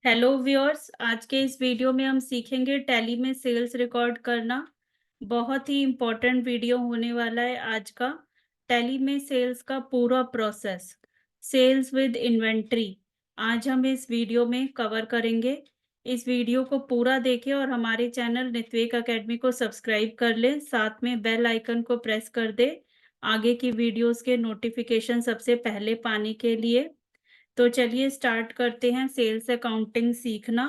Hello viewers, आज के इस वीडियो में हम सीखेंगे टैली में सेल्स रिकॉर्ड करना। बहुत ही इम्पोर्टेंट वीडियो होने वाला है आज का। टैली में सेल्स का पूरा प्रोसेस, सेल्स विद इन्वेंट्री, आज हम इस वीडियो में कवर करेंगे। इस वीडियो को पूरा देखें और हमारे चैनल नित्वेक एकेडमी को सब्सक्राइब कर लें, साथ में बेल आइकन को प्रेस कर दें आगे की वीडियोस के नोटिफिकेशन सबसे पहले पाने के लिए। तो चलिए स्टार्ट करते हैं सेल्स अकाउंटिंग सीखना।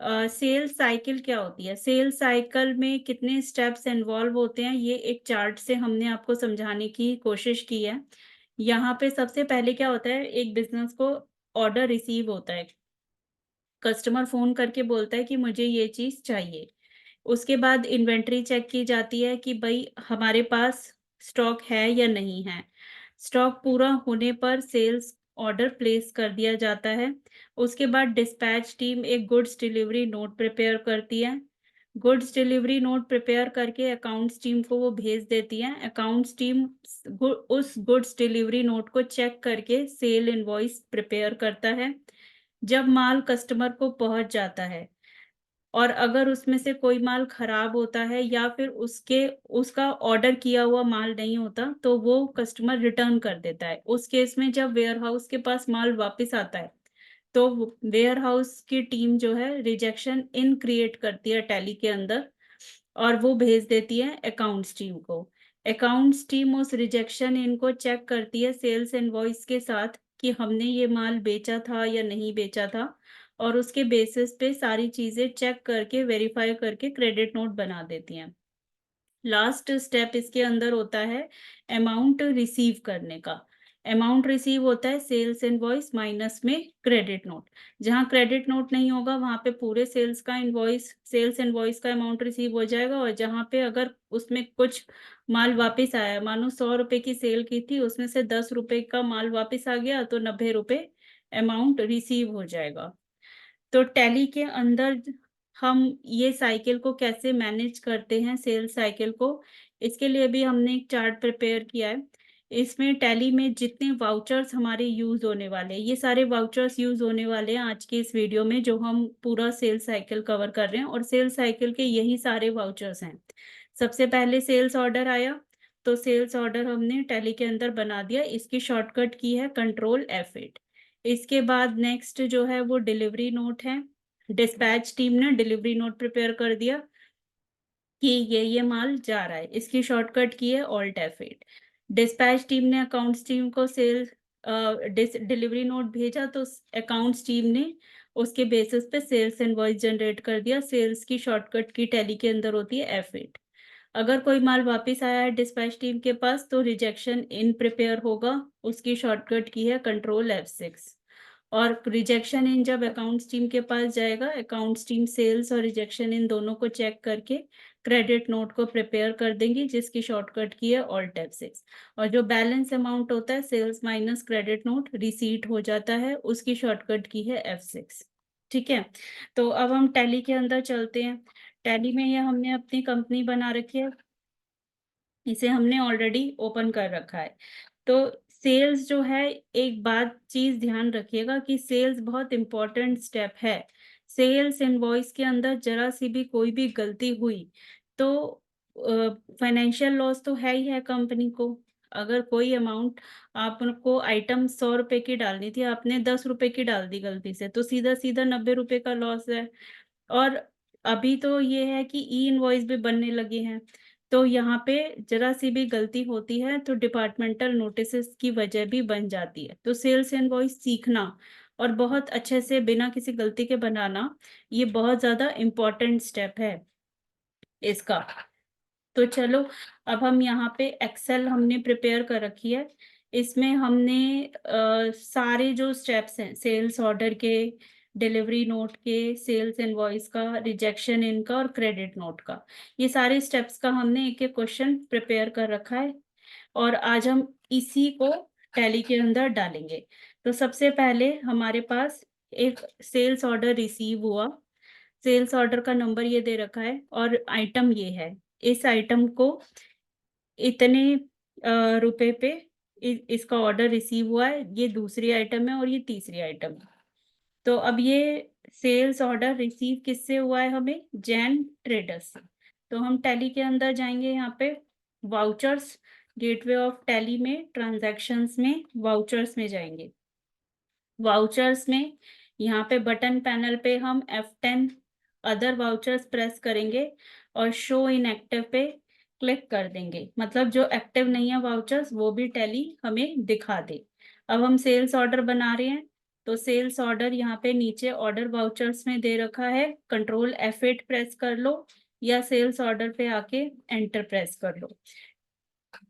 सेल्स साइकिल क्या होती है? सेल्स साइकिल में कितने स्टेप्स इन्वॉल्व होते हैं, ये एक चार्ट से हमने आपको समझाने की कोशिश की है। यहाँ पे सबसे पहले क्या होता है, एक बिजनेस को ऑर्डर रिसीव होता है, कस्टमर फोन करके बोलता है कि मुझे ये चीज चाहिए। उसके बाद इन्वेंट्री चेक की जाती है कि भाई हमारे पास स्टॉक है या नहीं है। स्टॉक पूरा होने पर सेल्स ऑर्डर प्लेस कर दिया जाता है। उसके बाद डिस्पैच टीम एक गुड्स डिलीवरी नोट प्रिपेयर करती है। गुड्स डिलीवरी नोट प्रिपेयर करके अकाउंट्स टीम को वो भेज देती है। अकाउंट्स टीम उस गुड्स डिलीवरी नोट को चेक करके सेल इनवॉइस प्रिपेयर करता है। जब माल कस्टमर को पहुंच जाता है और अगर उसमें से कोई माल खराब होता है या फिर उसका ऑर्डर किया हुआ माल नहीं होता तो वो कस्टमर रिटर्न कर देता है। उस केस में जब वेयरहाउस के पास माल वापस आता है तो वेयरहाउस की टीम जो है रिजेक्शन इन क्रिएट करती है टैली के अंदर और वो भेज देती है अकाउंट्स टीम को। अकाउंट्स टीम उस रिजेक्शन इनको चेक करती है सेल्स इनवॉइस के साथ कि हमने ये माल बेचा था या नहीं बेचा था, और उसके बेसिस पे सारी चीजें चेक करके वेरीफाई करके क्रेडिट नोट बना देती हैं। लास्ट स्टेप इसके अंदर होता है अमाउंट रिसीव करने का। अमाउंट रिसीव होता है सेल्स इनवॉइस माइनस में क्रेडिट नोट। जहां क्रेडिट नोट नहीं होगा वहां पे पूरे सेल्स इनवॉइस का अमाउंट रिसीव हो जाएगा, और जहां पे अगर उसमें कुछ माल वापस आया, मानो 100 रुपए की सेल की थी, उसमें से 10 रुपए का माल वापस आ गया तो 90 रुपए अमाउंट रिसीव हो जाएगा। तो टैली के अंदर हम ये साइकिल को कैसे मैनेज करते हैं, सेल्स साइकिल को, इसके लिए भी हमने एक चार्ट प्रिपेयर किया है। इसमें टैली में जितने वाउचर्स हमारे यूज होने वाले हैं, ये सारे वाउचर्स यूज होने वाले हैं आज के इस वीडियो में, जो हम पूरा सेल्स साइकिल कवर कर रहे हैं, और सेल्स साइकिल के यही सारे वाउचर्स हैं। सबसे पहले सेल्स ऑर्डर आया, तो सेल्स ऑर्डर हमने टैली के अंदर बना दिया, इसकी शॉर्टकट की है Ctrl+F8। इसके बाद नेक्स्ट जो है वो डिलीवरी नोट है। डिस्पैच टीम ने डिलीवरी नोट प्रिपेयर कर दिया कि ये माल जा रहा है, इसकी शॉर्टकट की है Alt+F8। डिस्पैच टीम ने अकाउंट्स टीम को डिलीवरी नोट भेजा, तो अकाउंट्स टीम ने उसके बेसिस पे सेल्स इनवॉइस जनरेट कर दिया। सेल्स की शॉर्टकट की टैली के अंदर होती है F8। अगर कोई माल वापस आया है डिस्पैच टीम के पास तो रिजेक्शन इन प्रिपेयर होगा, उसकी शॉर्टकट की है Ctrl+F6। और रिजेक्शन इन जब अकाउंट्स टीम के पास जाएगा, अकाउंट्स टीम सेल्स और रिजेक्शन इन दोनों को चेक करके क्रेडिट नोट को प्रिपेयर कर देंगी, जिसकी शॉर्टकट की है Alt+F6। और जो बैलेंस अमाउंट होता है sales minus credit note receipt हो जाता है, उसकी शॉर्टकट की है F6। ठीक है, तो अब हम टैली के अंदर चलते हैं। टैली में ये हमने अपनी कंपनी बना रखी है, इसे हमने ऑलरेडी ओपन कर रखा है। तो सेल्स जो है, एक बात चीज ध्यान रखिएगा कि सेल्स बहुत इंपॉर्टेंट स्टेप है। सेल्स इनवॉइस के अंदर जरा सी भी कोई भी गलती हुई तो फाइनेंशियल लॉस तो है ही है कंपनी को। अगर कोई अमाउंट, आपको आइटम 100 रुपए की डालनी थी, आपने 10 रुपए की डाल दी गलती से, तो सीधा सीधा 90 रुपए का लॉस है। और अभी तो ये है कि ई इनवॉइस भी बनने लगे हैं, तो यहाँ पे जरा सी भी गलती होती है तो डिपार्टमेंटल नोटिस की वजह भी बन जाती है। तो सेल्स इनवॉइस सीखना और बहुत अच्छे से बिना किसी गलती के बनाना, ये बहुत ज्यादा इम्पोर्टेंट स्टेप है इसका। तो चलो, अब हम यहाँ पे एक्सेल हमने प्रिपेयर कर रखी है। इसमें हमने सारे जो स्टेप्स हैं सेल्स ऑर्डर के, डिलीवरी नोट के, सेल्स इनवॉइस का, रिजेक्शन इनका और क्रेडिट नोट का, ये सारे स्टेप्स का हमने एक एक क्वेश्चन प्रिपेयर कर रखा है, और आज हम इसी को टैली के अंदर डालेंगे। तो सबसे पहले हमारे पास एक सेल्स ऑर्डर रिसीव हुआ। सेल्स ऑर्डर का नंबर ये दे रखा है और आइटम ये है। इस आइटम को इतने रुपए पे इसका ऑर्डर रिसीव हुआ है, ये दूसरी आइटम है और ये तीसरी आइटम है। तो अब ये सेल्स ऑर्डर रिसीव किससे हुआ है? हमें जैन ट्रेडर्स से। तो हम टैली के अंदर जाएंगे, यहाँ पे वाउचर्स, गेटवे ऑफ टैली में ट्रांजैक्शंस में वाउचर्स में जाएंगे। वाउचर्स में यहाँ पे बटन पैनल पे हम F10 अदर वाउचर्स प्रेस करेंगे और शो इन एक्टिव पे क्लिक कर देंगे, मतलब जो एक्टिव नहीं है वाउचर्स वो भी टैली हमें दिखा दे। अब हम सेल्स ऑर्डर बना रहे हैं, तो सेल्स ऑर्डर यहाँ पे नीचे ऑर्डर वाउचर्स में दे रखा है, कंट्रोल F8 प्रेस कर लो या सेल्स ऑर्डर पे आके एंटर प्रेस कर लो।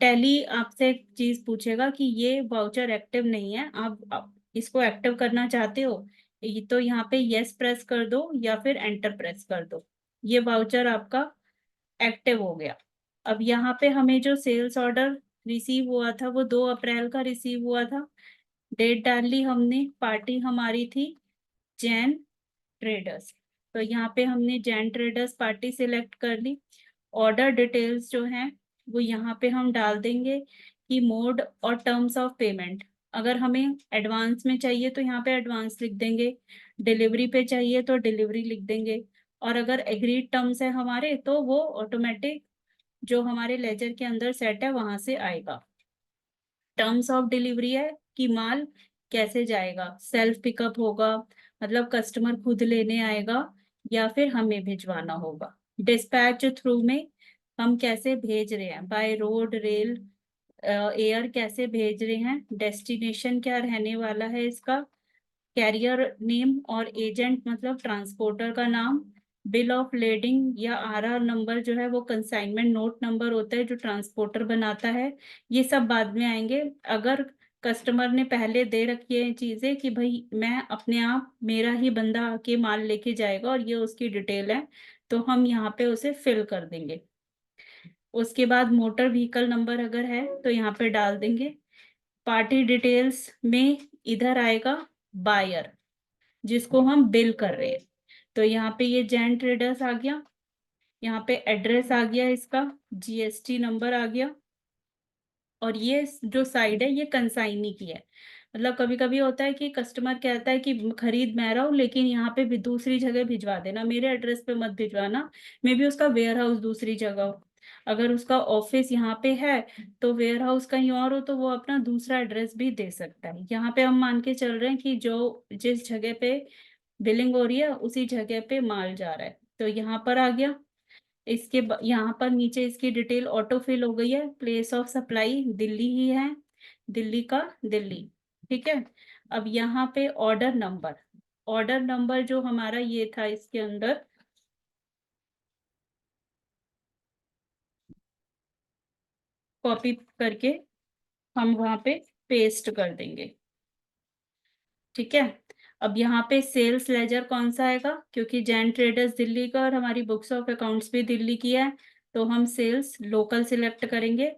टैली आपसे एक चीज पूछेगा कि ये वाउचर एक्टिव नहीं है, आप इसको एक्टिव करना चाहते हो, ये तो यहाँ पे यस प्रेस कर दो या फिर एंटर प्रेस कर दो। ये वाउचर आपका एक्टिव हो गया। अब यहाँ पे हमें जो सेल्स ऑर्डर रिसीव हुआ था वो 2 अप्रैल का रिसीव हुआ था। डेट डाल ली हमने, पार्टी हमारी थी जैन ट्रेडर्स। तो यहाँ पे हमने जैन ट्रेडर्स पार्टी सिलेक्ट कर ली। ऑर्डर डिटेल्स जो हैं वो यहाँ पे हम डाल देंगे कि मोड और टर्म्स ऑफ पेमेंट। अगर हमें एडवांस में चाहिए तो यहाँ पे एडवांस लिख देंगे, डिलीवरी पे चाहिए तो डिलीवरी लिख देंगे, और अगर एग्रीड टर्म्स है हमारे तो वो ऑटोमेटिक जो हमारे लेजर के अंदर सेट है वहां से आएगा। टर्म्स ऑफ डिलीवरी है कि माल कैसे जाएगा, सेल्फ पिकअप होगा, मतलब कस्टमर खुद लेने आएगा या फिर हमें भिजवाना होगा। डिस्पैच थ्रू में हम कैसे भेज रहे हैं, बाय रोड, रेल, एयर कैसे भेज रहे हैं, डेस्टिनेशन क्या रहने वाला है इसका, कैरियर नेम और एजेंट मतलब ट्रांसपोर्टर का नाम, बिल ऑफ लेडिंग या आरआर नंबर जो है वो कंसाइनमेंट नोट नंबर होता है जो ट्रांसपोर्टर बनाता है, ये सब बाद में आएंगे। अगर कस्टमर ने पहले दे रखी है चीजें कि भाई मैं अपने आप, मेरा ही बंदा आके माल लेके जाएगा और ये उसकी डिटेल है, तो हम यहाँ पे उसे फिल कर देंगे। उसके बाद मोटर व्हीकल नंबर अगर है तो यहाँ पे डाल देंगे। पार्टी डिटेल्स में इधर आएगा बायर, जिसको हम बिल कर रहे हैं। तो यहाँ पे ये जैन ट्रेडर्स आ गया, यहाँ पे एड्रेस आ गया, इसका जीएसटी नंबर आ गया, और ये जो साइड है ये कंसाइनी की है। मतलब कभी कभी होता है कि कस्टमर कहता है कि खरीद मैं रहा हूँ लेकिन यहाँ पे भी दूसरी जगह भिजवा देना, मेरे एड्रेस पे मत भिजवाना, मे बी उसका वेयर हाउस दूसरी जगह हो। अगर उसका ऑफिस यहाँ पे है तो वेयर हाउस कहीं और हो तो वो अपना दूसरा एड्रेस भी दे सकता है। यहाँ पे हम मान के चल रहे हैं कि जो जिस जगह पे बिलिंग हो रही है उसी जगह पे माल जा रहा है, तो यहाँ पर आ गया। यहाँ पर नीचे इसकी डिटेल ऑटो फिल हो गई है, प्लेस ऑफ सप्लाई दिल्ली ही है, दिल्ली का दिल्ली। ठीक है। अब यहाँ पे ऑर्डर नंबर, ऑर्डर नंबर जो हमारा ये था इसके अंदर कॉपी करके हम वहां पे पेस्ट कर देंगे। ठीक है। अब यहाँ पे सेल्स लेजर कौन सा आएगा, क्योंकि जैन ट्रेडर्स दिल्ली का और हमारी बुक्स ऑफ अकाउंट्स भी दिल्ली की है, तो हम सेल्स लोकल सिलेक्ट करेंगे।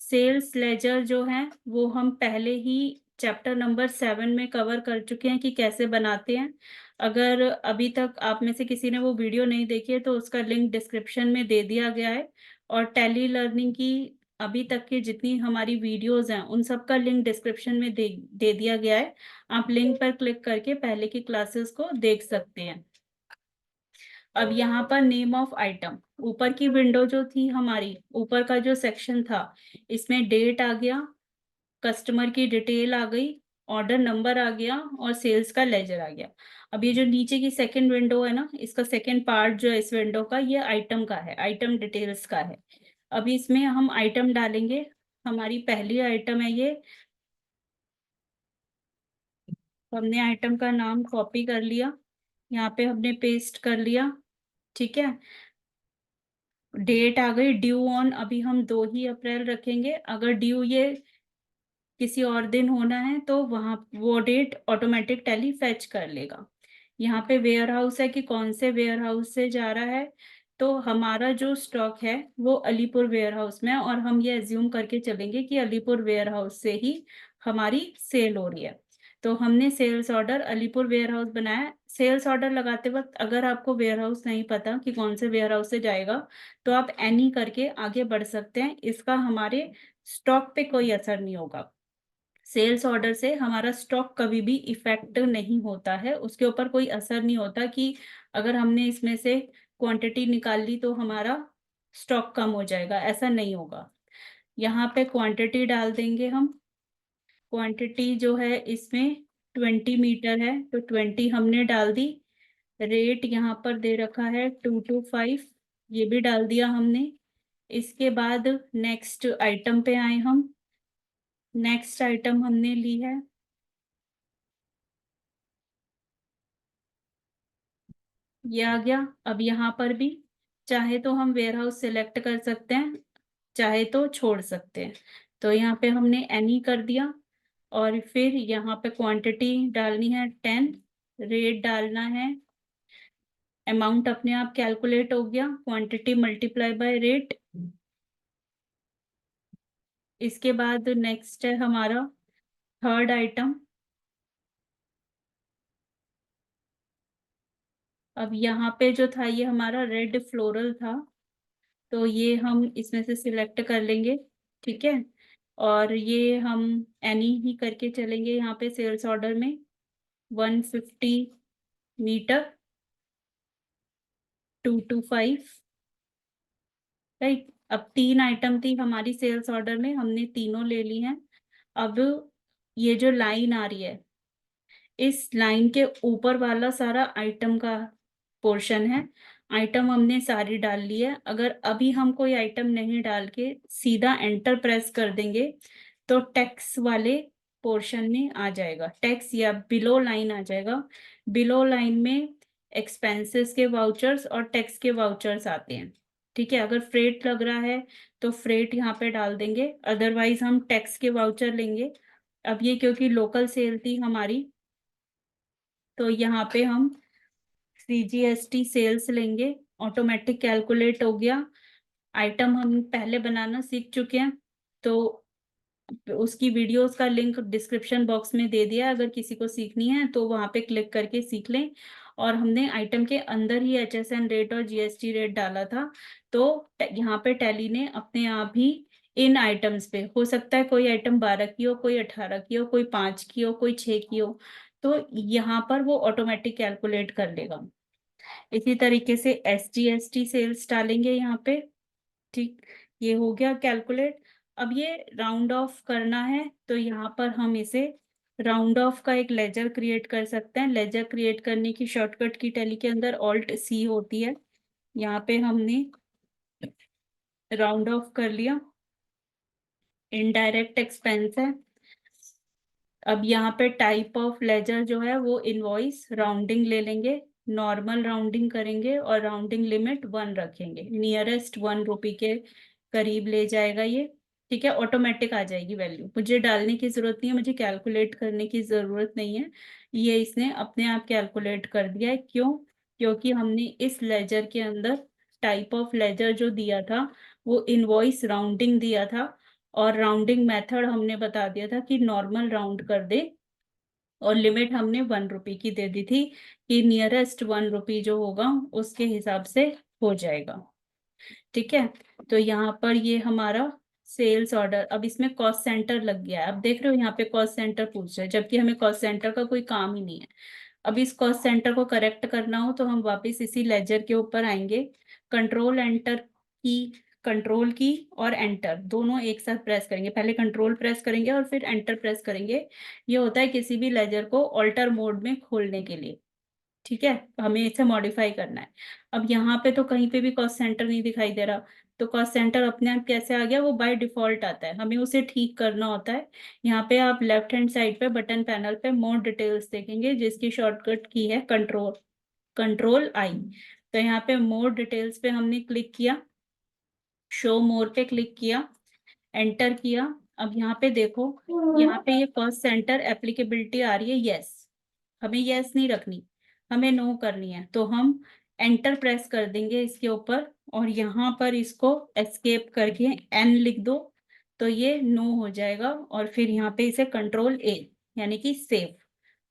सेल्स लेजर जो है वो हम पहले ही चैप्टर नंबर 7 में कवर कर चुके हैं कि कैसे बनाते हैं। अगर अभी तक आप में से किसी ने वो वीडियो नहीं देखी है तो उसका लिंक डिस्क्रिप्शन में दे दिया गया है, और टेली लर्निंग की अभी तक की जितनी हमारी वीडियोस हैं उन सब का लिंक डिस्क्रिप्शन में दे दिया गया है। आप लिंक पर क्लिक करके पहले की क्लासेस को देख सकते हैं। अब यहाँ पर नेम ऑफ आइटम, ऊपर की विंडो जो थी हमारी, ऊपर का जो सेक्शन था इसमें डेट आ गया, कस्टमर की डिटेल आ गई, ऑर्डर नंबर आ गया और सेल्स का लेजर आ गया। अब ये जो नीचे की सेकंड विंडो है ना, इसका सेकंड पार्ट जो है इस विंडो का, ये आइटम का है, आइटम डिटेल्स का है। अब इसमें हम आइटम डालेंगे। हमारी पहली आइटम है ये, तो हमने आइटम का नाम कॉपी कर लिया, यहाँ पे हमने पेस्ट कर लिया। ठीक है। डेट आ गई, ड्यू ऑन अभी हम 2 ही अप्रैल रखेंगे, अगर ड्यू ये किसी और दिन होना है तो वहां वो डेट ऑटोमेटिक टैली फेच कर लेगा। यहाँ पे वेयर हाउस है कि कौन से वेयर हाउस से जा रहा है, तो हमारा जो स्टॉक है वो अलीपुर वेयर हाउस में है, और हम ये एज्यूम करके चलेंगे कि अलीपुर वेयर हाउस से ही हमारी सेल हो रही है। तो हमने sales order Alipur warehouse बनाया। सेल्स ऑर्डर लगाते वक्त अगर आपको वेयर हाउस नहीं पता कि कौन से वेयर हाउस से जाएगा तो आप एनी करके आगे बढ़ सकते हैं, इसका हमारे स्टॉक पे कोई असर नहीं होगा। सेल्स ऑर्डर से हमारा स्टॉक कभी भी इफेक्ट नहीं होता है, उसके ऊपर कोई असर नहीं होता कि अगर हमने इसमें से क्वांटिटी निकाल ली तो हमारा स्टॉक कम हो जाएगा, ऐसा नहीं होगा। यहाँ पे क्वांटिटी डाल देंगे हम। क्वांटिटी जो है इसमें 20 मीटर है तो 20 हमने डाल दी। रेट यहाँ पर दे रखा है 225, ये भी डाल दिया हमने। इसके बाद नेक्स्ट आइटम पे आए हम। नेक्स्ट आइटम हमने ली है, ये आ गया। अब यहाँ पर भी चाहे तो हम वेयर हाउस सिलेक्ट कर सकते हैं, चाहे तो छोड़ सकते हैं। तो यहाँ पे हमने एनी कर दिया और फिर यहाँ पे क्वांटिटी डालनी है 10, रेट डालना है। अमाउंट अपने आप कैलकुलेट हो गया, क्वांटिटी मल्टीप्लाई बाय रेट। इसके बाद नेक्स्ट है हमारा थर्ड आइटम। अब यहाँ पे जो था ये हमारा रेड फ्लोरल था, तो ये हम इसमें से सिलेक्ट कर लेंगे, ठीक है। और ये हम एनी ही करके चलेंगे यहाँ पे सेल्स ऑर्डर में। 150 मीटर, 225, राइट। अब 3 आइटम थी हमारी सेल्स ऑर्डर में, हमने तीनों ले ली हैं। अब ये जो लाइन आ रही है, इस लाइन के ऊपर वाला सारा आइटम का पोर्शन है। आइटम हमने सारी डाल ली है। अगर अभी हम कोई आइटम नहीं डाल के सीधा एंटर प्रेस कर देंगे तो टैक्स वाले पोर्शन में आ जाएगा, टैक्स या बिलो लाइन आ जाएगा। बिलो लाइन में एक्सपेंसेस के वाउचर्स और टैक्स के वाउचर्स आते हैं, ठीक है। अगर फ्रेट लग रहा है तो फ्रेट यहाँ पे डाल देंगे, अदरवाइज हम टैक्स के वाउचर लेंगे। अब ये क्योंकि लोकल सेल थी हमारी, तो यहाँ पे हम CGST सेल्स लेंगे। ऑटोमेटिक कैलकुलेट हो गया। आइटम हम पहले बनाना सीख चुके हैं, तो उसकी वीडियोस का लिंक डिस्क्रिप्शन बॉक्स में दे दिया, अगर किसी को सीखनी है तो वहां पे क्लिक करके सीख लें। और हमने आइटम के अंदर ही HSN रेट और GST रेट डाला था, तो यहाँ पे टैली ने अपने आप ही इन आइटम्स पे, हो सकता है कोई आइटम 12 की हो, कोई 18 की हो, कोई 5 की हो, कोई 6 की हो, तो यहाँ पर वो ऑटोमेटिक कैलकुलेट कर लेगा। इसी तरीके से SGST सेल्स डालेंगे यहाँ पे, ठीक। ये हो गया कैलकुलेट। अब ये राउंड ऑफ करना है तो यहाँ पर हम इसे राउंड ऑफ का एक लेजर क्रिएट कर सकते हैं। लेजर क्रिएट करने की शॉर्टकट की टैली के अंदर Alt+C होती है। यहाँ पे हमने राउंड ऑफ कर लिया, इनडायरेक्ट एक्सपेंस है। अब यहाँ पे टाइप ऑफ लेजर जो है वो इनवॉइस राउंडिंग ले लेंगे, नॉर्मल राउंडिंग करेंगे और राउंडिंग लिमिट 1 रखेंगे, नियरेस्ट 1 रुपी के करीब ले जाएगा ये, ठीक है। ऑटोमेटिक आ जाएगी वैल्यू, मुझे डालने की जरूरत नहीं है, मुझे कैलकुलेट करने की जरूरत नहीं है, ये इसने अपने आप कैलकुलेट कर दिया है। क्यों? क्योंकि हमने इस लेजर के अंदर टाइप ऑफ लेजर जो दिया था वो इनवॉइस राउंडिंग दिया था, और राउंडिंग मेथड हमने बता दिया था कि नॉर्मल राउंड कर दे, और लिमिट हमने 1 रुपी की दे दी थी कि नियरेस्ट 1 रुपी जो होगा उसके हिसाब से हो जाएगा, ठीक है। तो यहाँ पर ये हमारा सेल्स ऑर्डर, अब इसमें कॉस्ट सेंटर लग गया है। अब देख रहे हो यहाँ पे कॉस्ट सेंटर पूछ रहा है, जबकि हमें कॉस्ट सेंटर का कोई काम ही नहीं है। अब इस कॉस्ट सेंटर को करेक्ट करना हो तो हम वापस इसी लेजर के ऊपर आएंगे, कंट्रोल एंटर की, कंट्रोल की और एंटर दोनों एक साथ प्रेस करेंगे, पहले कंट्रोल प्रेस करेंगे और फिर एंटर प्रेस करेंगे। ये होता है किसी भी लेजर को ऑल्टर मोड में खोलने के लिए, ठीक है। हमें इसे मॉडिफाई करना है। अब यहाँ पे तो कहीं पे भी कॉस्ट सेंटर नहीं दिखाई दे रहा, तो कॉस्ट सेंटर अपने आप कैसे आ गया? वो बाय डिफॉल्ट आता है, हमें उसे ठीक करना होता है। यहाँ पे आप लेफ्ट हैंड साइड पे बटन पैनल पे मोर डिटेल्स देखेंगे, जिसकी शॉर्टकट की है कंट्रोल I। तो यहाँ पे मोर डिटेल्स पे हमने क्लिक किया, शो मोर पे क्लिक किया, एंटर किया। अब यहाँ पे देखो, यहाँ पे ये कॉस्ट सेंटर एप्लीकेबिलिटी आ रही है, यस। हमें यस नहीं रखनी, हमें नो करनी है, तो हम एंटर प्रेस कर देंगे इसके ऊपर, और यहाँ पर इसको एस्केप करके एन लिख दो, तो ये नो हो जाएगा। और फिर यहाँ पे इसे कंट्रोल A, यानी कि सेव,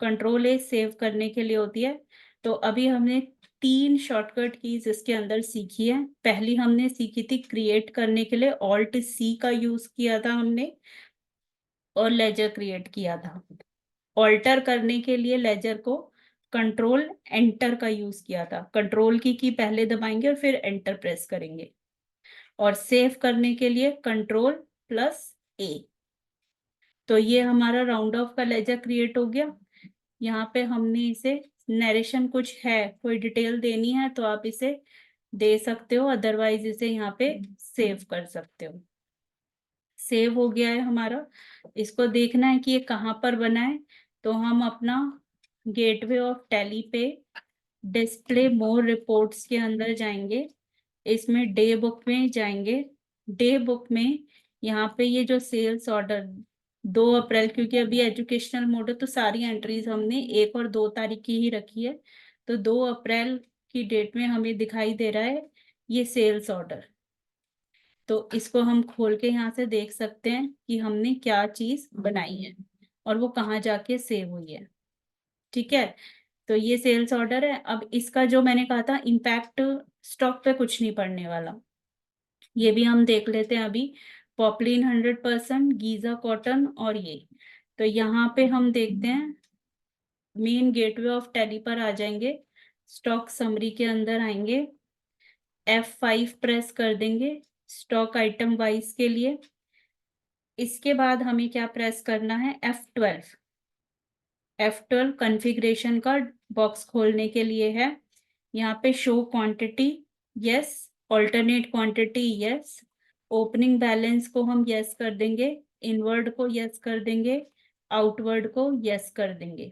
कंट्रोल A सेव करने के लिए होती है। तो अभी हमने 3 शॉर्टकट कीज इसके अंदर सीखी है। पहली हमने सीखी थी क्रिएट करने के लिए Alt+C का यूज किया था हमने, और लेजर क्रिएट किया था। ऑल्टर करने के लिए लेजर को कंट्रोल एंटर का यूज किया था। कंट्रोल की पहले दबाएंगे और फिर एंटर प्रेस करेंगे। और सेव करने के लिए कंट्रोल+A। तो ये हमारा राउंड ऑफ का लेजर क्रिएट हो गया। यहाँ पे हमने इसे नरेशन कुछ है, कोई डिटेल देनी है तो आप इसे दे सकते हो, अदरवाइज इसे यहाँ पे सेव कर सकते हो। सेव हो गया है हमारा। इसको देखना है कि ये कहाँ पर बना है, तो हम अपना गेटवे ऑफ टैली पे डिस्प्ले मोर रिपोर्ट्स के अंदर जाएंगे। इसमें डे बुक में जाएंगे। डे बुक में यहाँ पे ये जो सेल्स ऑर्डर 2 अप्रैल, क्योंकि अभी एजुकेशनल मोड है तो सारी एंट्रीज हमने 1 और 2 तारीख की ही रखी है, तो 2 अप्रैल की डेट में हमें दिखाई दे रहा है ये सेल्स ऑर्डर। तो इसको हम खोल के यहाँ से देख सकते हैं कि हमने क्या चीज बनाई है और वो कहाँ जाके सेव हुई है। ठीक है, तो ये सेल्स ऑर्डर है। अब इसका जो मैंने कहा था इम्पैक्ट स्टॉक पे कुछ नहीं पड़ने वाला, ये भी हम देख लेते हैं अभी। पॉपलिन 100%, गीजा कॉटन और ये। तो यहाँ पे हम देखते हैं, मेन गेटवे ऑफ टैली पर आ जाएंगे, स्टॉक समरी के अंदर आएंगे, F5 प्रेस कर देंगे स्टॉक आइटम वाइज के लिए। इसके बाद हमें क्या प्रेस करना है, F12। F12 कॉन्फ़िगरेशन का बॉक्स खोलने के लिए है। यहाँ पे show quantity yes, alternate quantity yes, opening balance को हम यस कर देंगे, इनवर्ड को यस कर देंगे, आउटवर्ड को यस कर देंगे।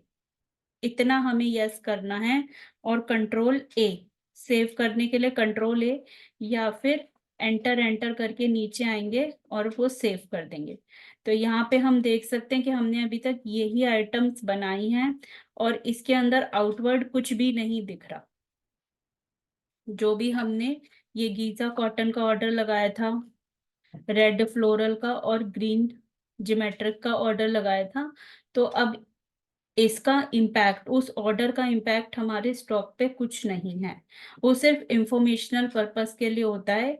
इतना हमें यस करना है। और कंट्रोल A, सेव करने के लिए कंट्रोल A, या फिर एंटर एंटर करके नीचे आएंगे और वो सेव कर देंगे। तो यहाँ पे हम देख सकते हैं कि हमने अभी तक यही आइटम्स बनाई हैं और इसके अंदर आउटवर्ड कुछ भी नहीं दिख रहा। जो भी हमने ये गीजा कॉटन का ऑर्डर लगाया था, रेड फ्लोरल का और ग्रीन ज्योमेट्रिक का ऑर्डर लगाया था, तो अब इसका इम्पैक्ट, उस ऑर्डर का इम्पैक्ट हमारे स्टॉक पे कुछ नहीं है। वो सिर्फ इंफॉर्मेशनल पर्पस के लिए होता है।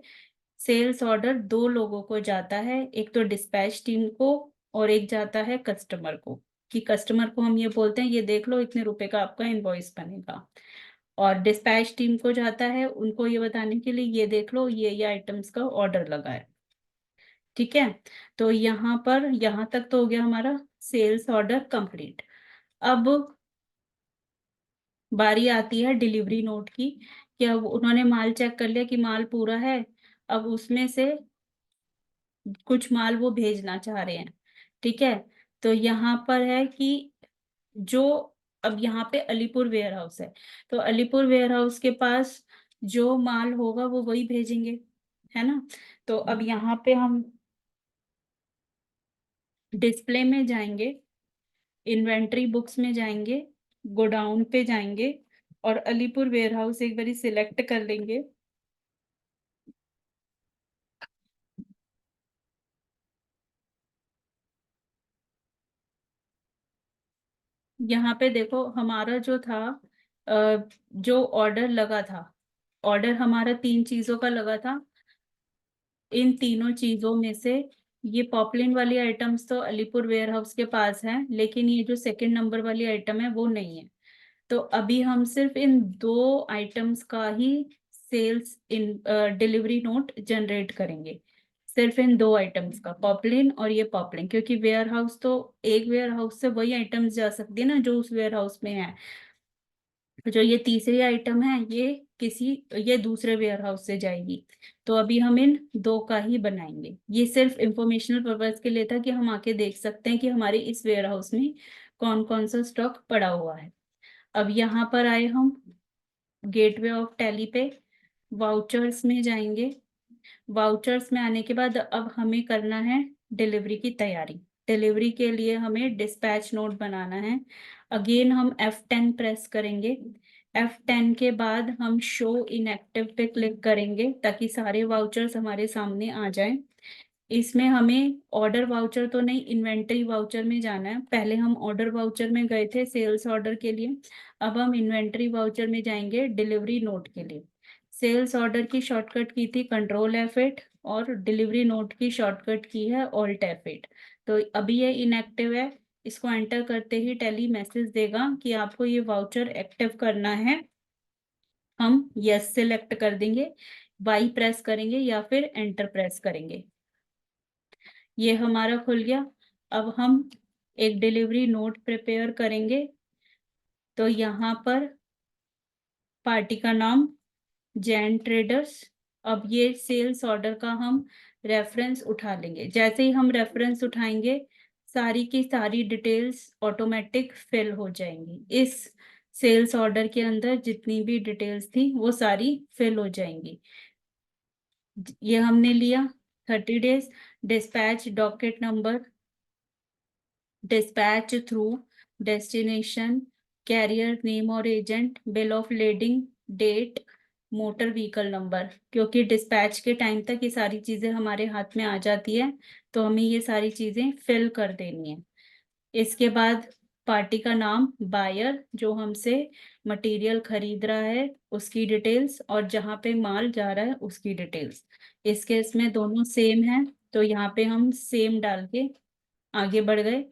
सेल्स ऑर्डर 2 लोगों को जाता है, एक तो डिस्पैच टीम को और एक जाता है कस्टमर को, कि कस्टमर को हम ये बोलते हैं ये देख लो इतने रुपए का आपका इनवॉइस बनेगा। और डिस्पैच टीम को जाता है उनको ये बताने के लिए ये देख लो ये आइटम्स का ऑर्डर लगा है। ठीक है, तो यहाँ पर यहाँ तक तो हो गया हमारा सेल्स ऑर्डर कंप्लीट। अब बारी आती है डिलीवरी नोट की, कि अब उन्होंने माल चेक कर लिया कि माल पूरा है, अब उसमें से कुछ माल वो भेजना चाह रहे हैं। ठीक है, तो यहाँ पर है कि जो, अब यहाँ पे अलीपुर वेयर हाउस है, तो अलीपुर वेयर हाउस के पास जो माल होगा वो वही भेजेंगे, है ना। तो अब यहाँ पे हम डिस्प्ले में जाएंगे, इन्वेंट्री बुक्स में जाएंगे, गोडाउन पे जाएंगे और अलीपुर वेयर हाउस एक बारी सिलेक्ट कर लेंगे। यहाँ पे देखो हमारा जो था, जो ऑर्डर लगा था, ऑर्डर हमारा 3 चीजों का लगा था। इन तीनों चीजों में से ये पॉपलिन वाली आइटम्स तो अलीपुर वेयर हाउस के पास है, लेकिन ये जो सेकंड नंबर वाली आइटम है वो नहीं है। तो अभी हम सिर्फ इन 2 आइटम्स का ही सेल्स इन डिलीवरी नोट जनरेट करेंगे, सिर्फ इन 2 आइटम्स का, पॉपलिन और ये पॉपलिन, क्योंकि वेयर हाउस तो एक वेयर हाउस से वही आइटम्स जा सकती है ना जो उस वेयर हाउस में है। जो ये तीसरी आइटम है ये दूसरे वेयर हाउस से जाएगी। तो अभी हम इन 2 का ही बनाएंगे। ये सिर्फ इंफॉर्मेशनल पर्पज के लिए था कि हम आके देख सकते हैं कि हमारे इस वेयर हाउस में कौन कौन सा स्टॉक पड़ा हुआ है। अब यहाँ पर आए हम गेटवे ऑफ टैली पे, वाउचर्स में जाएंगे। वाउचर्स में आने के बाद अब हमें करना है डिलीवरी की तैयारी। डिलीवरी के लिए हमें डिस्पैच नोट बनाना है। अगेन हम F10 प्रेस करेंगे। F10 के बाद हम शो इनएक्टिव पे क्लिक करेंगे ताकि सारे वाउचर्स हमारे सामने आ जाएं। इसमें हमें ऑर्डर वाउचर तो नहीं, इन्वेंटरी वाउचर में जाना है। पहले हम ऑर्डर वाउचर में गए थे सेल्स ऑर्डर के लिए, अब हम इन्वेंटरी वाउचर में जाएंगे डिलीवरी नोट के लिए। सेल्स ऑर्डर की शॉर्टकट की थी कंट्रोल F8 और डिलीवरी नोट की शॉर्टकट की है ऑल्ट F8। तो अभी ये इनएक्टिव है, इसको एंटर करते ही टैली मैसेज देगा कि आपको ये वाउचर एक्टिव करना है। हम यस सिलेक्ट कर देंगे, वाई प्रेस करेंगे या फिर एंटर प्रेस करेंगे। ये हमारा खुल गया। अब हम एक डिलीवरी नोट प्रिपेयर करेंगे। तो यहाँ पर पार्टी का नाम जैन ट्रेडर्स। अब ये सेल्स ऑर्डर का हम रेफरेंस उठा लेंगे। जैसे ही हम रेफरेंस उठाएंगे, सारी की सारी डिटेल्स ऑटोमेटिक फिल हो जाएंगी। इस सेल्स ऑर्डर के अंदर जितनी भी डिटेल्स थी वो सारी फिल हो जाएंगी। ये हमने लिया 30 days, dispatch docket number, dispatch through, destination, carrier name और agent, bill of lading, date, motor vehicle number. क्योंकि डिस्पैच के टाइम तक ये सारी चीजें हमारे हाथ में आ जाती है, तो हमें ये सारी चीजें फिल कर देनी है। इसके बाद पार्टी का नाम, बायर जो हमसे मटेरियल खरीद रहा है उसकी डिटेल्स, और जहाँ पे माल जा रहा है उसकी डिटेल्स। इस केस में दोनों सेम है, तो यहाँ पे हम सेम डाल के आगे बढ़ गए।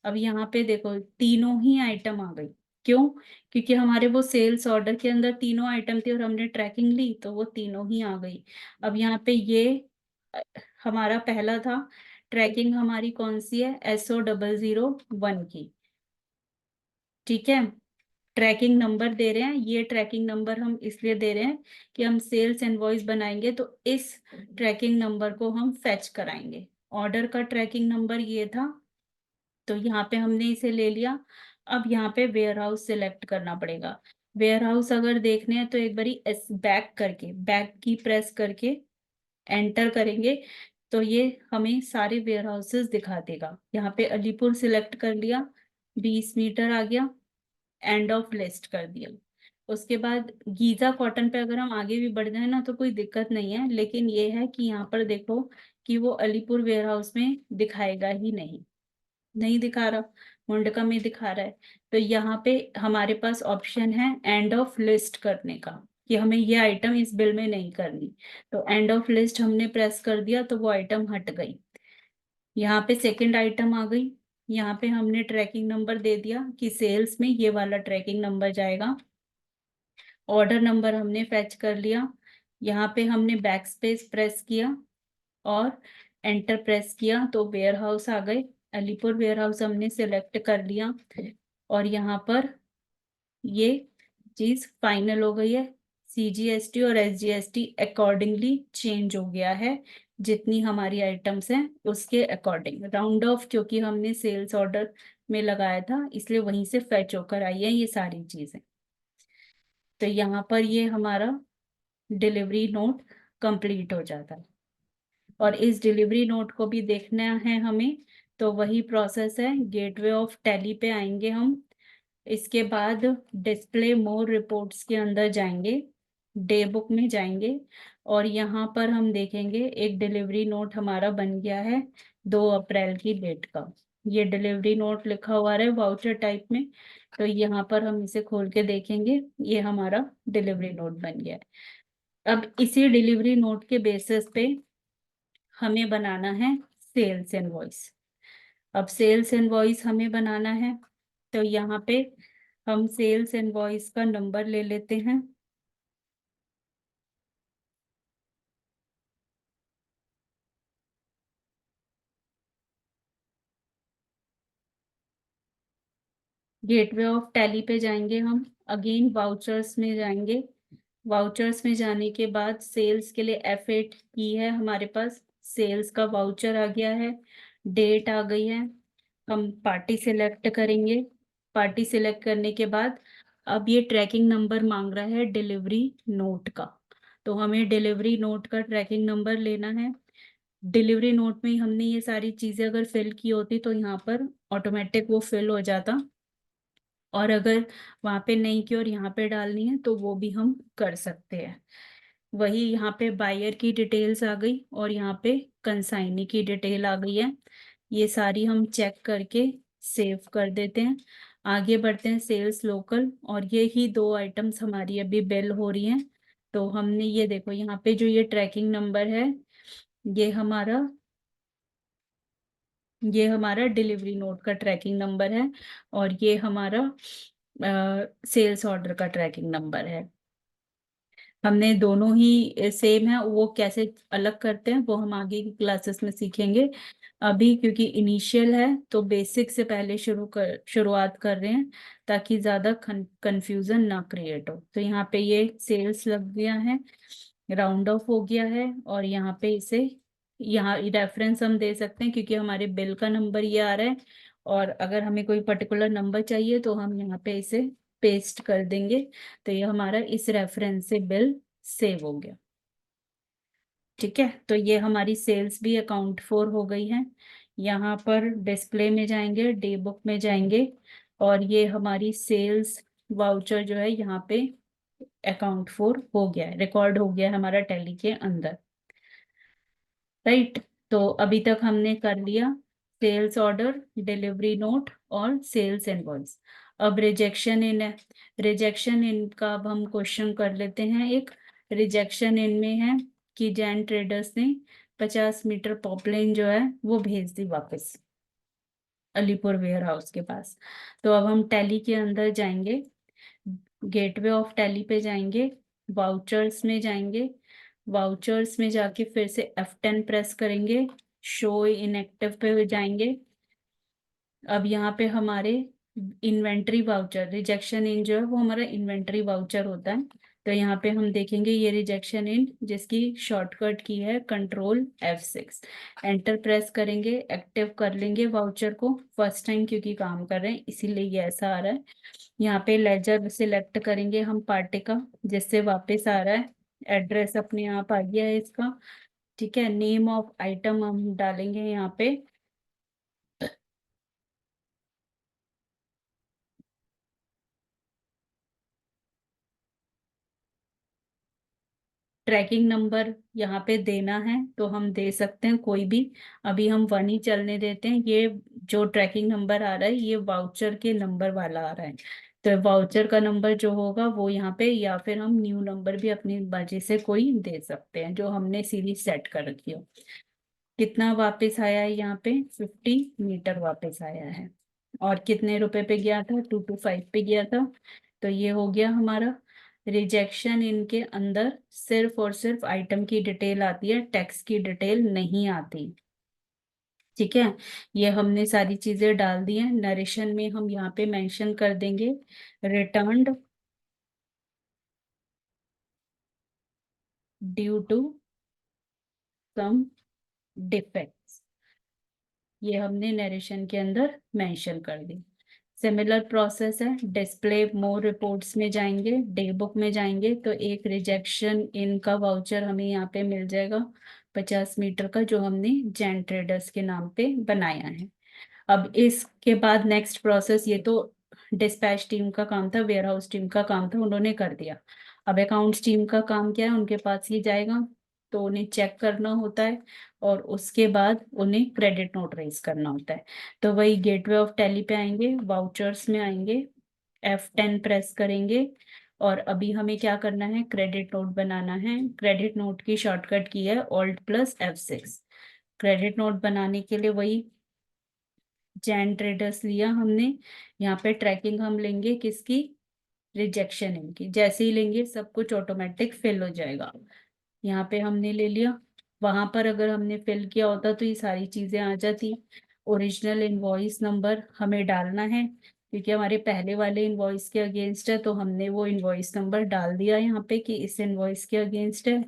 अब यहाँ पे देखो तीनों ही आइटम आ गई। क्यों? क्योंकि हमारे वो सेल्स ऑर्डर के अंदर तीनों आइटम थी और हमने ट्रैकिंग ली, तो वो तीनों ही आ गई। अब यहाँ पे ये अ, हमारा पहला था। ट्रैकिंग हमारी कौन सी है? SO001 की। ठीक है। ट्रैकिंग नंबर दे रहे हैं, ये ट्रैकिंग नंबर हम इसलिए दे रहे हैं कि हम सेल्स इनवॉइस बनाएंगे तो इस ट्रैकिंग नंबर को हम फेच कराएंगे। ऑर्डर का ट्रैकिंग नंबर ये था, तो यहाँ पे हमने इसे ले लिया। अब यहाँ पे वेयर हाउस सिलेक्ट करना पड़ेगा। वेयर हाउस अगर देखने हैं तो एक बारी एस बैक करके, बैक की प्रेस करके एंटर करेंगे तो ये हमें सारे वेयर हाउसेस दिखा देगा। यहाँ पे अलीपुर सिलेक्ट कर लिया, 20 मीटर आ गया, एंड ऑफ लिस्ट कर दिया। उसके बाद गीजा कॉटन पे अगर हम आगे भी बढ़ जाए ना तो कोई दिक्कत नहीं है, लेकिन ये है कि यहाँ पर देखो कि वो अलीपुर वेयर हाउस में दिखाएगा ही नहीं, नहीं दिखा रहा, मुंडका में दिखा रहा है। तो यहाँ पे हमारे पास ऑप्शन है एंड ऑफ लिस्ट करने का, कि हमें ये आइटम इस बिल में नहीं करनी। तो एंड ऑफ लिस्ट हमने प्रेस कर दिया तो वो आइटम हट गई। यहाँ पे सेकंड आइटम आ गई। यहाँ पे हमने ट्रैकिंग नंबर दे दिया कि सेल्स में ये वाला ट्रैकिंग नंबर जाएगा। ऑर्डर नंबर हमने फेच कर लिया। यहाँ पे हमने बैक स्पेस प्रेस किया और एंटर प्रेस किया तो वेयर हाउस आ गए। अलीपुर वेयर हाउस हमने सिलेक्ट कर लिया और यहाँ पर ये चीज फाइनल हो गई है। CGST और SGST अकॉर्डिंगली चेंज हो गया है, जितनी हमारी आइटम्स हैं उसके अकॉर्डिंग। राउंड ऑफ क्योंकि हमने सेल्स ऑर्डर में लगाया था इसलिए वहीं से फैच होकर आई है ये सारी चीजें। तो यहाँ पर ये हमारा डिलीवरी नोट कंप्लीट हो जाता है। और इस डिलीवरी नोट को भी देखना है हमें, तो वही प्रोसेस है। गेटवे ऑफ टैली पे आएंगे हम। इसके बाद डिस्प्ले मोर रिपोर्ट्स के अंदर जाएंगे, डे बुक में जाएंगे और यहाँ पर हम देखेंगे एक डिलीवरी नोट हमारा बन गया है 2 अप्रैल की डेट का। ये डिलीवरी नोट लिखा हुआ है वाउचर टाइप में, तो यहाँ पर हम इसे खोल के देखेंगे, ये हमारा डिलीवरी नोट बन गया है। अब इसी डिलीवरी नोट के बेसिस पे हमें बनाना है सेल्स इनवॉइस। अब सेल्स इनवॉइस हमें बनाना है, तो यहाँ पे हम सेल्स इनवॉइस का नंबर ले लेते हैं। गेटवे ऑफ टैली पे जाएंगे हम, अगेन वाउचर्स में जाएंगे। वाउचर्स में जाने के बाद सेल्स के लिए F8 की है हमारे पास, सेल्स का वाउचर आ गया है, डेट आ गई है। हम पार्टी सिलेक्ट करेंगे। पार्टी सिलेक्ट करने के बाद अब ये ट्रैकिंग नंबर मांग रहा है डिलीवरी नोट का, तो हमें डिलीवरी नोट का ट्रैकिंग नंबर लेना है। डिलीवरी नोट में ही हमने ये सारी चीजें अगर फिल की होती तो यहाँ पर ऑटोमेटिक वो फिल हो जाता, और अगर वहां पे नहीं की और यहाँ पे डालनी है तो वो भी हम कर सकते हैं। वही यहाँ पे बायर की डिटेल्स आ गई और यहाँ पे कंसाइनी की डिटेल आ गई है। ये सारी हम चेक करके सेव कर देते हैं। आगे बढ़ते हैं सेल्स लोकल, और ये ही 2 आइटम्स हमारी अभी बिल हो रही हैं। तो हमने ये देखो यहाँ पे जो ये ट्रैकिंग नंबर है, ये हमारा ये हमारा डिलीवरी नोट का ट्रैकिंग नंबर है और ये हमारा सेल्स ऑर्डर का ट्रैकिंग नंबर है। हमने दोनों ही सेम है, वो कैसे अलग करते हैं वो हम आगे की क्लासेस में सीखेंगे। अभी क्योंकि इनिशियल है तो बेसिक से पहले शुरुआत कर रहे हैं ताकि ज्यादा कंफ्यूजन ना क्रिएट हो। तो यहाँ पे ये सेल्स लग गया है, राउंड ऑफ हो गया है, और यहाँ पे इसे यहाँ रेफरेंस हम दे सकते हैं क्योंकि हमारे बिल का नंबर ये आ रहा है, और अगर हमें कोई पर्टिकुलर नंबर चाहिए तो हम यहाँ पे इसे पेस्ट कर देंगे। तो ये हमारा इस रेफरेंस से बिल सेव हो गया। ठीक है, तो ये हमारी सेल्स भी अकाउंट फॉर हो गई है। यहाँ पर डिस्प्ले में जाएंगे, डे बुक में जाएंगे, और ये हमारी सेल्स वाउचर जो है यहाँ पे अकाउंट फॉर हो गया है, रिकॉर्ड हो गया है हमारा टैली के अंदर। राइट, तो अभी तक हमने कर लिया सेल्स ऑर्डर, डिलीवरी नोट और सेल्स इनवॉइस। अब रिजेक्शन इन है। रिजेक्शन इन का अब हम क्वेश्चन कर लेते हैं। एक रिजेक्शन इन में है कि जैन ट्रेडर्स ने 50 मीटर पॉपलाइन जो है वो भेज दी वापस अलीपुर वेयर हाउस के पास। तो अब हम टैली के अंदर जाएंगे, गेटवे ऑफ टैली पे जाएंगे, वाउचर्स में जाएंगे, वाउचर्स में जाके फिर से F10 प्रेस करेंगे, शो इनएक्टिव पे जाएंगे। अब यहाँ पे हमारे इन्वेंट्री वाउचर, रिजेक्शन इन जो है वो हमारा इन्वेंट्री वाउचर होता है। तो यहाँ पे हम देखेंगे ये रिजेक्शन इन जिसकी शॉर्टकट की है Ctrl+F6। एंटर प्रेस करेंगे, एक्टिव कर लेंगे वाउचर को, फर्स्ट टाइम क्योंकि काम कर रहे हैं इसीलिए ये ऐसा आ रहा है। यहाँ पे लेजर सिलेक्ट करेंगे हम पार्टी का जिससे वापस आ रहा है, एड्रेस अपने आप आ गया है इसका। ठीक है, नेम ऑफ आइटम हम डालेंगे यहाँ पे ट्रैकिंग नंबर यहाँ पे देना है तो हम दे सकते हैं कोई भी। अभी हम 1 ही चलने देते हैं। ये जो ट्रैकिंग नंबर आ रहा है ये वाउचर के नंबर वाला आ रहा है, तो वाउचर का नंबर जो होगा वो यहाँ पे, या फिर हम न्यू नंबर भी अपनी मर्जी से कोई दे सकते हैं जो हमने सीरीज सेट कर रखी हो। कितना वापस आया है यहाँ पे, 50 मीटर वापस आया है, और कितने रुपए पे गया था, 225 पे गया था। तो ये हो गया हमारा रिजेक्शन। इनके अंदर सिर्फ और सिर्फ आइटम की डिटेल आती है, टैक्स की डिटेल नहीं आती। ठीक है, ये हमने सारी चीजें डाल दी हैं। नरेशन में हम यहाँ पे मेंशन कर देंगे returned due to some defects, ये हमने नरेशन के अंदर मेंशन कर दी। सिमिलर प्रोसेस है, डिस्प्ले मोर रिपोर्ट्स में जाएंगे, डे बुक में जाएंगे, तो एक रिजेक्शन इनका वाउचर हमें यहाँ पे मिल जाएगा 50 मीटर का जो हमने जैन ट्रेडर्स के नाम पे बनाया है। अब इसके बाद नेक्स्ट प्रोसेस, ये तो डिस्पैच टीम का काम था, वेयर हाउस टीम का काम था, उन्होंने कर दिया। अब अकाउंट्स टीम का काम क्या है, उनके पास ये जाएगा तो उन्हें चेक करना होता है और उसके बाद उन्हें क्रेडिट नोट रेज करना होता है। तो वही गेटवे ऑफ टैली पे आएंगे, वाउचर्स में आएंगे, F10 प्रेस करेंगे, और अभी हमें क्या करना है, क्रेडिट नोट बनाना है। क्रेडिट नोट की शॉर्टकट की है Alt+F6। क्रेडिट नोट बनाने के लिए वही जैन ट्रेडर्स लिया हमने, यहाँ पे ट्रैकिंग हम लेंगे किसकी, रिजेक्शन इनकी। जैसे ही लेंगे सब कुछ ऑटोमेटिक फिल हो जाएगा। यहाँ पे हमने ले लिया, वहां पर अगर हमने फिल किया होता तो ये सारी चीजें आ जाती। ओरिजिनल इनवॉइस नंबर हमें डालना है क्योंकि हमारे पहले वाले इनवॉइस के अगेंस्ट है, तो हमने वो इनवॉइस नंबर डाल दिया यहाँ पे कि इस इनवॉइस के अगेंस्ट है।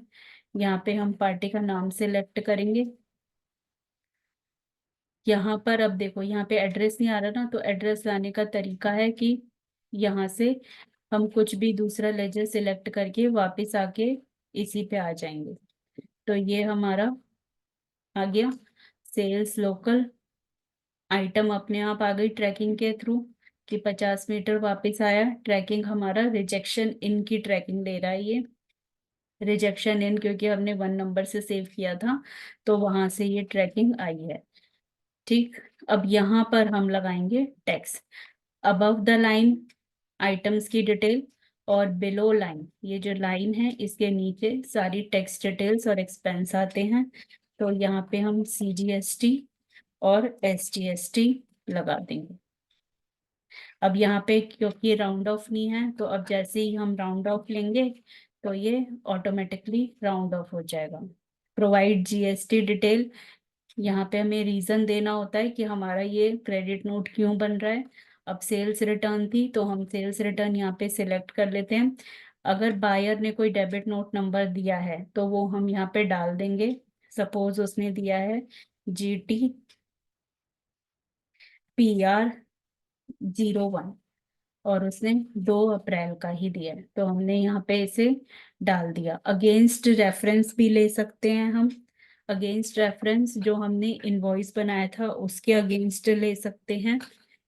यहाँ पे हम पार्टी का नाम सेलेक्ट करेंगे। यहाँ पर अब देखो यहाँ पे एड्रेस नहीं आ रहा ना, तो एड्रेस लाने का तरीका है कि यहाँ से हम कुछ भी दूसरा लेजर सिलेक्ट करके वापस आके इसी पे आ जाएंगे। तो ये हमारा आ गया सेल्स लोकल, आइटम अपने आप आ गई ट्रैकिंग के थ्रू कि 50 मीटर वापस आया। ट्रैकिंग हमारा रिजेक्शन इन की ट्रैकिंग ले रहा है ये, रिजेक्शन इन क्योंकि हमने 1 नंबर से सेव किया था तो वहां से ये ट्रैकिंग आई है। ठीक, अब यहाँ पर हम लगाएंगे tax. Above the line items की डिटेल, और बिलो लाइन, ये जो लाइन है इसके नीचे सारी टैक्स डिटेल्स और एक्सपेंस आते हैं। तो यहाँ पे हम CGST और SGST लगा देंगे। अब यहाँ पे क्योंकि राउंड ऑफ नहीं है, तो अब जैसे ही हम राउंड ऑफ लेंगे तो ये ऑटोमेटिकली राउंड ऑफ हो जाएगा। प्रोवाइड GST डिटेल, यहाँ पे हमें रीजन देना होता है कि हमारा ये क्रेडिट नोट क्यों बन रहा है। अब सेल्स रिटर्न थी तो हम सेल्स रिटर्न यहाँ पे सिलेक्ट कर लेते हैं। अगर बायर ने कोई डेबिट नोट नंबर दिया है तो वो हम यहाँ पे डाल देंगे। सपोज उसने दिया है GTPR01 और उसने 2 अप्रैल का ही दिया है, तो हमने यहाँ पे इसे डाल दिया। अगेंस्ट रेफरेंस भी ले सकते हैं हम। अगेंस्ट रेफरेंस जो हमने इनवॉइस बनाया था उसके अगेंस्ट ले सकते हैं,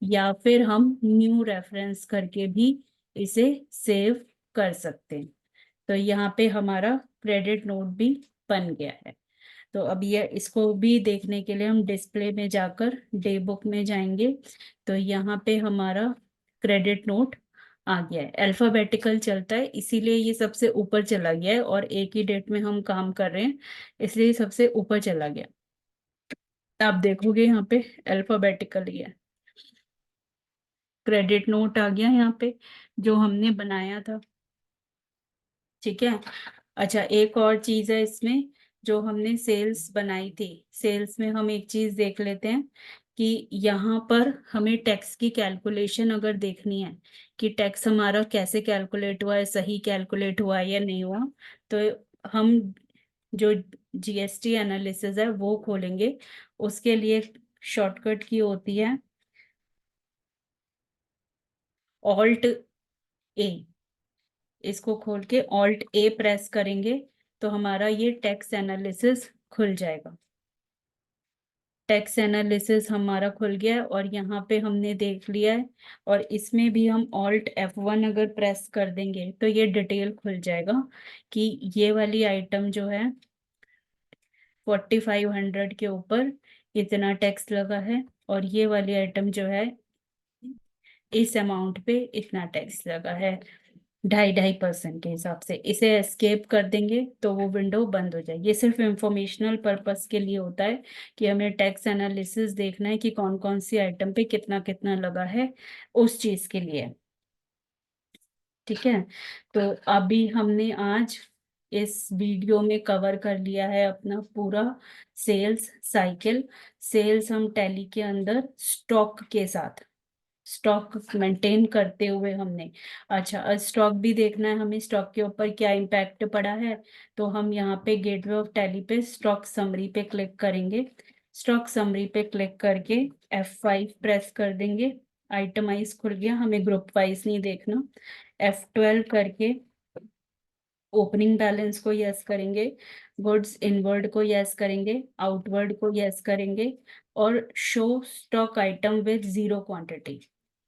या फिर हम न्यू रेफरेंस करके भी इसे सेव कर सकते हैं। तो यहाँ पे हमारा क्रेडिट नोट भी बन गया है। तो अब ये इसको भी देखने के लिए हम डिस्प्ले में जाकर डे बुक में जाएंगे। तो यहाँ पे हमारा क्रेडिट नोट आ गया है। अल्फाबेटिकल चलता है इसीलिए ये सबसे ऊपर चला गया है, और एक ही डेट में हम काम कर रहे हैं इसलिए सबसे ऊपर चला गया। आप देखोगे यहाँ पे अल्फाबेटिकल ही है। क्रेडिट नोट आ गया यहाँ पे जो हमने बनाया था। ठीक है। अच्छा, एक और चीज है इसमें, जो हमने सेल्स बनाई थी, सेल्स में हम एक चीज देख लेते हैं कि यहाँ पर हमें टैक्स की कैलकुलेशन अगर देखनी है कि टैक्स हमारा कैसे कैलकुलेट हुआ है, सही कैलकुलेट हुआ है या नहीं हुआ, तो हम जो GST एनालिसिस है वो खोलेंगे। उसके लिए शॉर्टकट की होती है Alt A। इसको खोल के Alt A प्रेस करेंगे तो हमारा ये टैक्स एनालिसिस खुल जाएगा। टैक्स एनालिसिस हमारा खुल गया है और यहाँ पे हमने देख लिया है, और इसमें भी हम Alt F1 अगर प्रेस कर देंगे तो ये डिटेल खुल जाएगा कि ये वाली आइटम जो है 4500 के ऊपर इतना टैक्स लगा है, और ये वाली आइटम जो है इस अमाउंट पे इतना टैक्स लगा है। 2.5% के हिसाब से इसे एस्केप कर देंगे तो वो विंडो बंद हो जाएगी। ये सिर्फ इंफॉर्मेशनल पर्पस के लिए होता है कि हमें टैक्स एनालिसिस देखना है कि कौन कौन सी आइटम पे कितना कितना लगा है, उस चीज के लिए। ठीक है। तो अभी हमने आज इस वीडियो में कवर कर लिया है अपना पूरा सेल्स साइकिल। सेल्स हम टैली के अंदर स्टॉक के साथ, स्टॉक मेंटेन करते हुए हमने। अच्छा, स्टॉक भी देखना है हमें, स्टॉक के ऊपर क्या इम्पैक्ट पड़ा है। तो हम यहाँ पे गेटवे ऑफ टैली पे स्टॉक समरी पे क्लिक करेंगे। स्टॉक समरी पे क्लिक करके F5 प्रेस कर देंगे। आइटमाइज खुल गया, हमें ग्रुप वाइज नहीं देखना। F12 करके ओपनिंग बैलेंस को यस करेंगे, गुड्स इनवर्ड को यस करेंगे, आउटवर्ड को यस करेंगे, और show stock item with 0 quantity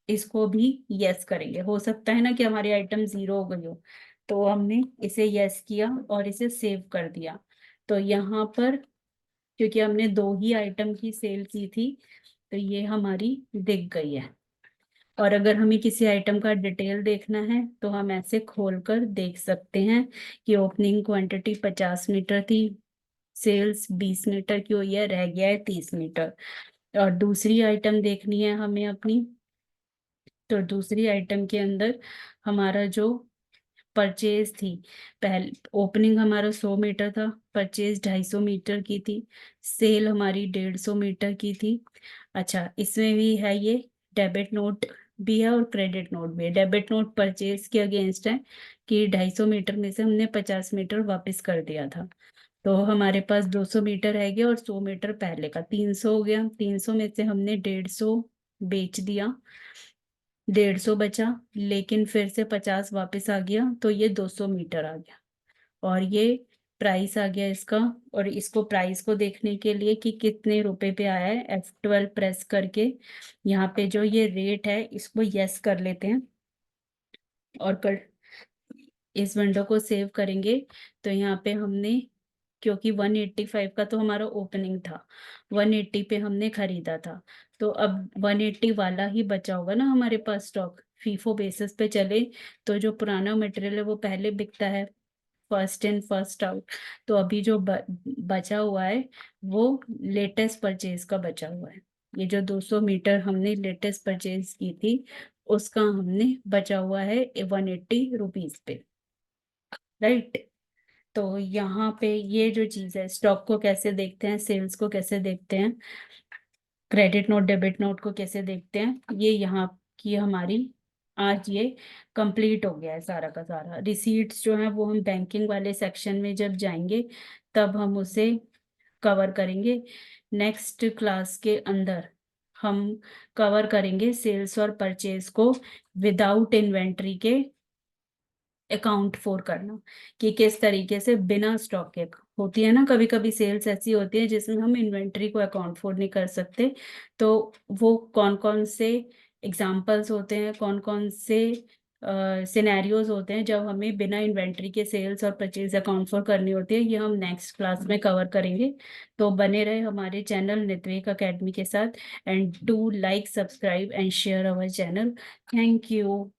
इसको भी यस करेंगे। हो सकता है ना कि हमारी आइटम 0 हो गई हो, तो हमने इसे यस किया और इसे सेव कर दिया। तो यहाँ पर क्योंकि हमने 2 ही आइटम की सेल की थी तो ये हमारी दिख गई है। और अगर हमें किसी आइटम का डिटेल देखना है तो हम ऐसे खोलकर देख सकते हैं कि ओपनिंग क्वांटिटी 50 मीटर थी, सेल्स 20 मीटर की हुई है, रह गया है 30 मीटर। और दूसरी आइटम देखनी है हमें अपनी, तो दूसरी आइटम के अंदर हमारा जो परचेज थी, पहले ओपनिंग हमारा 100 मीटर था, परचेज 250 मीटर की थी, सेल हमारी 150 मीटर की थी। अच्छा, इसमें भी है ये डेबिट नोट भी है और क्रेडिट नोट भी है। डेबिट नोट परचेज के अगेंस्ट है कि 250 मीटर में से हमने 50 मीटर वापस कर दिया था, तो हमारे पास 200 मीटर रह गया और 100 मीटर पहले का 300 हो गया। 300 में से हमने 150 बेच दिया, 150 बचा, लेकिन फिर से 50 वापस आ गया तो ये 200 मीटर आ गया, और ये प्राइस आ गया इसका। और इसको प्राइस को देखने के लिए कि कितने रुपए पे आया है, F12 प्रेस करके यहाँ पे जो ये रेट है इसको यस कर लेते हैं और कर इस विंडो को सेव करेंगे। तो यहाँ पे हमने, क्योंकि 185 का तो हमारा ओपनिंग था, 180 पे हमने खरीदा था, तो अब 180 वाला ही बचा होगा ना हमारे पास स्टॉक। फीफो बेसिस पे चले तो जो पुराना मटेरियल है वो पहले बिकता है, फर्स्ट इन फर्स्ट आउट। तो अभी जो बचा हुआ है वो लेटेस्ट परचेज का बचा हुआ है। ये जो 200 मीटर हमने लेटेस्ट परचेज की थी उसका हमने बचा हुआ है 180 रुपीज पे, राइट। तो यहाँ पे ये जो चीज है, स्टॉक को कैसे देखते हैं, सेल्स को कैसे देखते हैं, क्रेडिट नोट डेबिट नोट को कैसे देखते हैं, ये यहाँ की हमारी आज ये कंप्लीट हो गया है सारा का सारा। रिसीट्स जो है वो हम बैंकिंग वाले सेक्शन में जब जाएंगे तब हम उसे कवर करेंगे। नेक्स्ट क्लास के अंदर हम कवर करेंगे सेल्स और परचेज को विदाउट इन्वेंट्री के अकाउंट फॉर करना, कि किस तरीके से बिना स्टॉक के होती है ना, कभी कभी सेल्स ऐसी होती है जिसमें हम इन्वेंट्री को अकाउंट फॉर नहीं कर सकते। तो वो कौन कौन से एग्जाम्पल्स होते हैं, कौन कौन से सिनेरियोज होते हैं जब हमें बिना इन्वेंट्री के सेल्स और परचेज अकाउंट फॉर करनी होती है, ये हम नेक्स्ट क्लास में कवर करेंगे। तो बने रहे हमारे चैनल नित्विक अकेडमी के साथ, and do like subscribe and share our channel. Thank you.